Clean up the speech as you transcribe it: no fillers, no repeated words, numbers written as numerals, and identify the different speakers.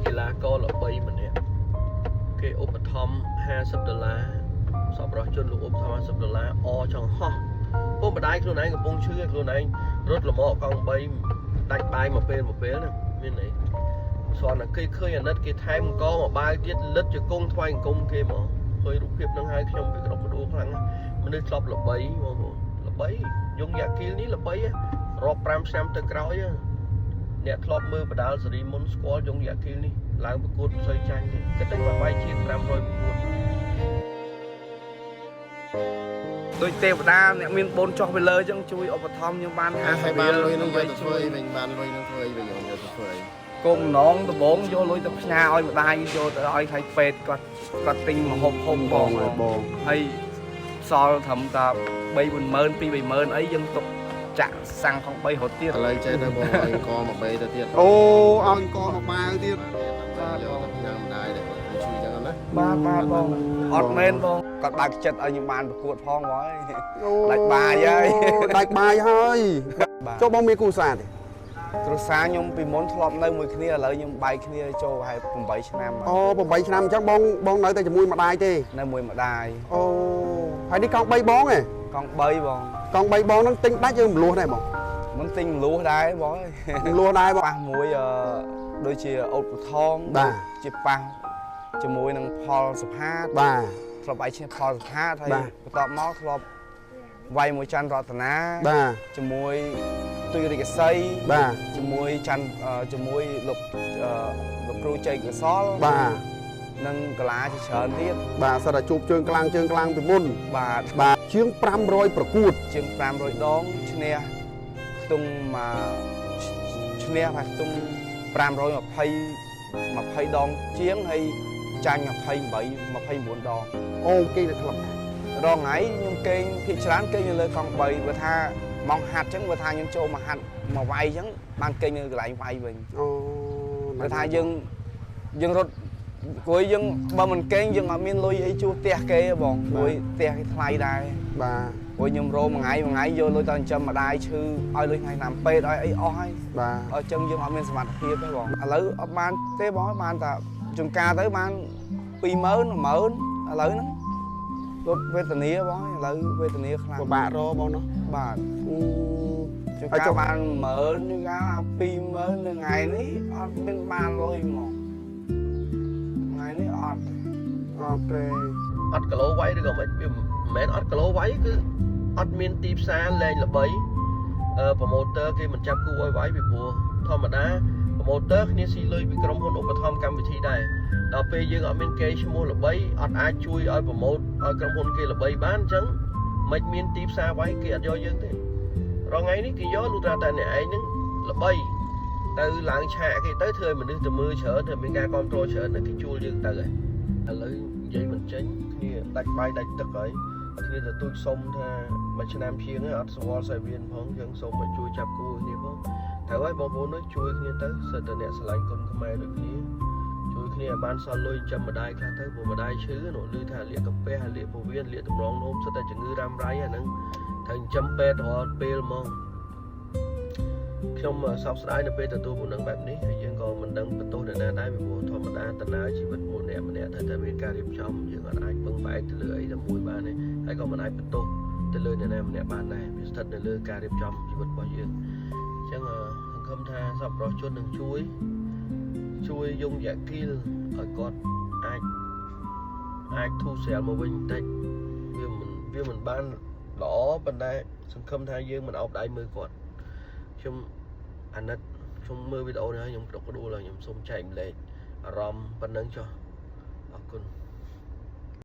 Speaker 1: กีฬาก็ละใบมันเนี่ยเคอุปธรรม$50สอบรอจนลูกอุปธรรม$50จังฮ่อพวกมาได้ตัวไหนกับพงชื่อตัวไหนรถละหม้อกองใบดักใบมาเป็นนะไม่ไหนส่วนน่ะเคยอันนั้นไทยมันก็มาใบยึดลึดจะกงทวายกงเคมเคยรูปเพียบนั่งให้ขยมไปกรอบมาดูครั้งมันได้ชอบละใบละใบยงอยากกินนี้ละใบรอบ3 ឆ្នាំទៅក្រោយអ្នកធ្លាប់មើលបដាលសេរីមុនស្គាល់យងយ៉ាគីលនេះឡើងប្រកួតផ្សេងចាញ់គេតែមកវាយជាង500ប្រកួតដូចទេវតាអ្នកមានបូនចុះទៅលើចឹងជួយឧបត្ថម្ភខ្ញុំបាន50បានលុយនឹងទៅធ្វើវិញបានលុយនឹងធ្វើវិញយកទៅធ្វើកុំម្ដងដំបងយកលុយទៅផ្ញើឲ្យម្ដាយយកទៅឲ្យថៃពេទ្យគាត់ទិញម្ហូបហុំបងហើយសល់ត្រឹមតែ3-40000 2-30000អីយើងទុកចាក់សាំងของ3រត់ទៀតឥឡូវចេះទៅបងឲ្យកមក3ទៅទៀតអូឲ្យកមកបាវទៀតបាទយកទៅញ៉ាំដែរតែគាត់ជួយចឹងណាបាទបងអត់មែនបងគាត់បើកចិត្តឲ្យខ្ញុំបានប្រកួតផងបងអើយដាច់បាយហើយដាច់បាយហើយចុះបងមានគូសាទេគ្រួសារខ្ញុំពីមុនធ្លាប់នៅមួយគ្នាឥឡូវខ្ញុំបែកគ្នាចូលប្រហែល8 ឆ្នាំអូ8 ឆ្នាំអញ្ចឹងបងនៅតែជាមួយម្ដាយទេនៅមួយម្ដាយអូហើយនេះកង់3បងហ៎កង់3បងកង់3បងហ្នឹងទិញដាច់យើងមលួសដែរបងមិនទិញមលួសដែរបងអើយមលួសដែរបងប៉ះមួយដូចជាអូតពថងបាទជាប៉ះជាមួយនឹងផលសុផាតបាទធ្លាប់ឯឈ្នះផលសុផាតហើយបន្ទាប់មកធ្លាប់វាយមួយច័ន្ទរតនាបាទជាមួយទុយរិកសីបាទជាមួយច័ន្ទជាមួយលោកគ្រូជ័យកសលបាទនិងកលាជាច្រើនទៀតបាទសិតតែជួបជើងខ្លាំងពីមុនបាទជាង500ប្រកួតជាង500ដងឈ្នះខ្ទង់ឈ្នះហើយខ្ទង់520ដងជាងហើយចាញ់29ដងអូគេនៅក្លឹបរងថ្ងៃខ្ញុំគេងភាគច្រើនគេងនៅលើកង់3បើថាម៉ោងហាត់អញ្ចឹងបើថាខ្ញុំចូលមកហាត់មកវាយអញ្ចឹងបានគេងនៅកន្លែងវាយវិញអូបើថាយើងរត់គួយយើងបើមិនគេងយើងអត់មានលុយអីជួសផ្ទះគេបងគួយផ្ទះគេថ្លៃដែរបាទគួយខ្ញុំរោមួយថ្ងៃយកលុយទៅចិញ្ចឹមម្ដាយឈឺឲ្យលុយថ្ងៃតាមពេទ្យឲ្យអីអស់ហើយបាទអញ្ចឹងយើងអត់មានសមត្ថភាពទេបងឥឡូវអត់បានទេបងបានតែចំការទៅបាន20000 10000ឥឡូវហ្នឹងរត់វេទនាបងឥឡូវវេទនាខ្លាំងពិបាករបងនោះបាទចំការបាន10000ចំការ20000នៅថ្ងៃនេះអត់មានបានលុយហ្មងនេះអត់ទេអត់គីឡូវាយឬក៏មិនវាមិនមែនអត់គីឡូវាយគឺអត់មានទីផ្សារលែងល្បីប្រម៉ូទ័រគេមិនចាប់គូឲ្យវាយពីព្រោះធម្មតាប្រម៉ូទ័រគ្នាស៊ីលុយពីក្រុមហ៊ុនឧបត្ថម្ភកម្មវិធីដែរដល់ពេលយើងអត់មានកេរ្តិ៍ឈ្មោះល្បីអត់អាចជួយឲ្យប្រម៉ូទឲ្យក្រុមហ៊ុនគេល្បីបានអញ្ចឹងមិនមានទីផ្សារវាយគេអត់យកយើងទេរងថ្ងៃនេះគេយកលុះត្រាតែអ្នកឯងហ្នឹងល្បីទៅឡើងឆាកគេទៅធ្វើឲ្យមនុស្សទៅមើលច្រើនទៅមានការគ្រប់គ្រងច្រើនគេជួលយើងទៅហើយឥឡូវនិយាយមិនចេញគ្នាដាច់បាយដាច់ទឹកហើយគ្នាទៅទូចសុំថាមួយឆ្នាំជាងហើយអត់ស្គាល់សាវៀនផងយើងសូមឲ្យជួយចាប់គូគ្នាផងត្រូវហើយបងប្អូនជួយគ្នាទៅសិតតែអ្នកស្រឡាញ់គុណខ្មែរដូចគ្នាជួយគ្នាឲ្យបានសល់លុយចាំម្ដាយខ្លះទៅព្រោះម្ដាយឈឺនោះឮថាលាកកាពះលាកពោះវៀនលាកតម្រងនោមសិតតែជំងឺរ៉ាំរ៉ៃអាហ្នឹងត្រូវចិញ្ចឹមពេទ្យរាល់ពេលហ្មងខ្ញុំសោកស្ដាយនៅពេលទទួលមុននឹងបែបនេះហើយយើងក៏មិនដឹងបន្ទោសអ្នកណាដែរពីព្រោះធម្មតាដំណើរជីវិតមួយអ្នកម្នាក់ត្រូវតែមានការរៀបចំយើងអាចពឹងផ្អែកទៅលើអីតែមួយបានទេហើយក៏មិនអាចបន្ទោសទៅលើអ្នកណាម្នាក់បានដែរវាស្ថិតនៅលើការរៀបចំជីវិតរបស់យើងអញ្ចឹងសង្ឃឹមថាសប្បុរសជននឹងជួយយងយ៉ាគីលឲ្យគាត់អាចធូរស្រាលមកវិញបន្តិចវាមិនបានល្អប៉ុន្តែសង្ឃឹមថាយើងមិនអោបដៃមើលគាត់ខ្ញុំអាណិតខ្ញុំមើលវីដេអូនេះហើយខ្ញុំក្តុកក្តួលហើយខ្ញុំសូមចែកម្លែកអារម្មណ៍ប៉ុណ្្នឹងចុះអរគុណ